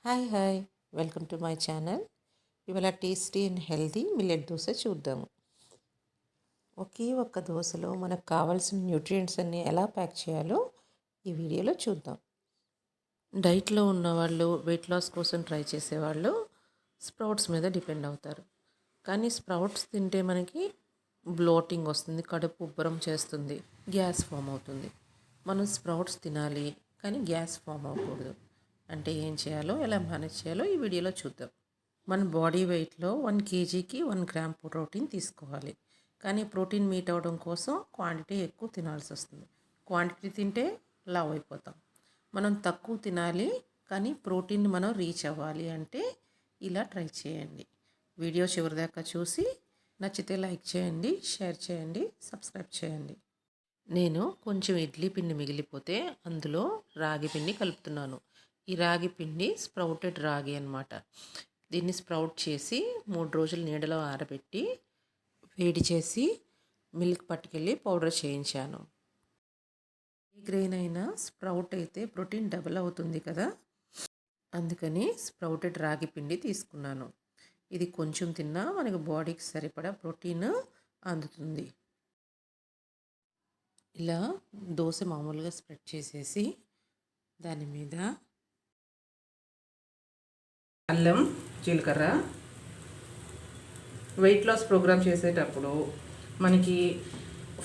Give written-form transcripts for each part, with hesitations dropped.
Hi welcome to my channel. ఇవాళ tasty and healthy millet dosa చూద్దాము. ఒకే ఒక్క దోశలో మనకు కావాల్సిన న్యూట్రియంట్స్ అన్నీ ఎలా ప్యాక్ చేయాలో ఈ వీడియోలో చూద్దాం. డైట్లో ఉన్నవాళ్ళు, వెయిట్ లాస్ కోసం ట్రై చేసేవాళ్ళు స్ప్రౌట్స్ మీద డిపెండ్ అవుతారు. కానీ స్ప్రౌట్స్ తింటే మనకి బ్లోటింగ్ వస్తుంది, కడుపు ఉబ్బరం చేస్తుంది, గ్యాస్ ఫామ్ అవుతుంది. మనం స్ప్రౌట్స్ తినాలి కానీ గ్యాస్ ఫామ్ అవ్వకూడదు. అంటే ఏం చేయాలో, ఎలా మేనేజ్ చేయాలో ఈ వీడియోలో చూద్దాం. మన బాడీ వెయిట్లో 1 kgకి 1 గ్రామ్ ప్రోటీన్ తీసుకోవాలి. కానీ ప్రోటీన్ మీట్ అవ్వడం కోసం క్వాంటిటీ ఎక్కువ తినాల్సి వస్తుంది. క్వాంటిటీ తింటే లావ్ అయిపోతాం. మనం తక్కువ తినాలి కానీ ప్రోటీన్ మనం రీచ్ అవ్వాలి అంటే ఇలా ట్రై చేయండి. వీడియో చివరిదాకా చూసి నచ్చితే లైక్ చేయండి, షేర్ చేయండి, సబ్స్క్రైబ్ చేయండి. నేను కొంచెం ఇడ్లీ పిండి మిగిలిపోతే అందులో రాగి పిండి కలుపుతున్నాను. ఈ రాగి పిండి స్ప్రౌటెడ్ రాగి అన్నమాట. దీన్ని స్ప్రౌట్ చేసి 3 రోజులు నీడలో ఆరబెట్టి వేడి చేసి మిల్క్ పట్టుకెళ్ళి పౌడర్ చేయించాను. ఏ గ్రెయిన్ అయినా స్ప్రౌట్ అయితే ప్రోటీన్ డబుల్ అవుతుంది కదా, అందుకని స్ప్రౌటెడ్ రాగి పిండి తీసుకున్నాను. ఇది కొంచెం తిన్నా మనకు బాడీకి సరిపడా ప్రోటీన్ అందుతుంది. ఇలా దోశ మామూలుగా స్ప్రెడ్ చేసేసి దాని మీద అల్లం, జీలకర్ర. వెయిట్ లాస్ ప్రోగ్రామ్ చేసేటప్పుడు మనకి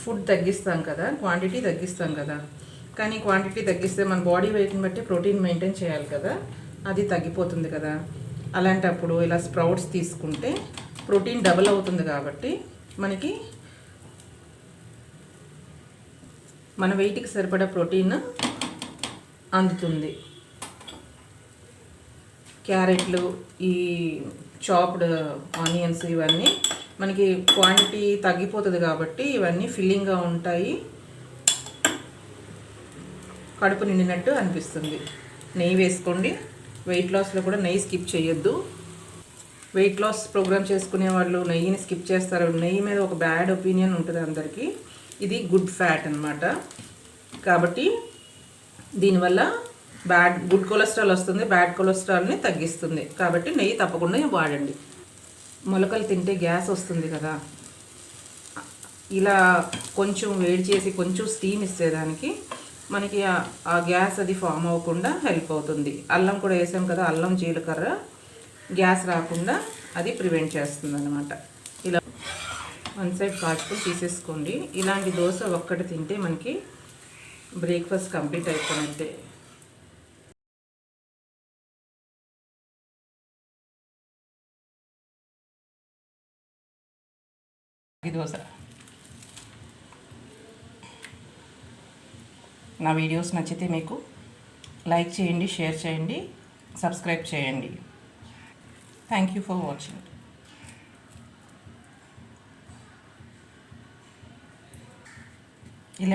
ఫుడ్ తగ్గిస్తాం కదా, క్వాంటిటీ తగ్గిస్తాం కదా. కానీ క్వాంటిటీ తగ్గిస్తే మన బాడీ వెయిట్ని బట్టి ప్రోటీన్ మెయింటైన్ చేయాలి కదా, అది తగ్గిపోతుంది కదా. అలాంటప్పుడు ఇలా స్ప్రౌట్స్ తీసుకుంటే ప్రోటీన్ డబుల్ అవుతుంది కాబట్టి మనకి మన వెయిట్కి సరిపడా ప్రోటీన్ అందుతుంది. క్యారెట్లు, ఈ చాప్డ్ ఆనియన్స్ ఇవన్నీ మనకి క్వాంటిటీ తగ్గిపోతుంది కాబట్టి ఇవన్నీ ఫిల్లింగ్గా ఉంటాయి, కడుపు నిండినట్టు అనిపిస్తుంది. నెయ్యి వేసుకోండి. వెయిట్ లాస్లో కూడా నెయ్యి స్కిప్ చేయొద్దు. వెయిట్ లాస్ ప్రోగ్రామ్ చేసుకునే వాళ్ళు నెయ్యిని స్కిప్ చేస్తారు. నెయ్యి మీద ఒక బ్యాడ్ ఒపీనియన్ ఉంటుంది అందరికీ. ఇది గుడ్ ఫ్యాట్ అన్నమాట. కాబట్టి దీనివల్ల గుడ్ కొలెస్ట్రాల్ వస్తుంది, బ్యాడ్ కొలెస్ట్రాల్ని తగ్గిస్తుంది. కాబట్టి నెయ్యి తప్పకుండా వాడండి. మొలకలు తింటే గ్యాస్ వస్తుంది కదా, ఇలా కొంచెం వేడి చేసి కొంచెం స్టీమ్ ఇచ్చేదానికి మనకి ఆ గ్యాస్ అది ఫామ్ అవ్వకుండా హెల్ప్ అవుతుంది. అల్లం కూడా వేసాం కదా, అల్లం జీలకర్ర గ్యాస్ రాకుండా అది ప్రివెంట్ చేస్తుంది అన్నమాట. ఇలా 1 సైడ్ కాచుకొని తీసేసుకోండి. ఇలాంటి దోశ ఒక్కటి తింటే మనకి బ్రేక్ఫాస్ట్ కంప్లీట్ అయిపోయినట్టే. దోశ. నా వీడియోస్ నచ్చితే మీకు లైక్ చేయండి, షేర్ చేయండి, సబ్స్క్రైబ్ చేయండి. Thank you for watching.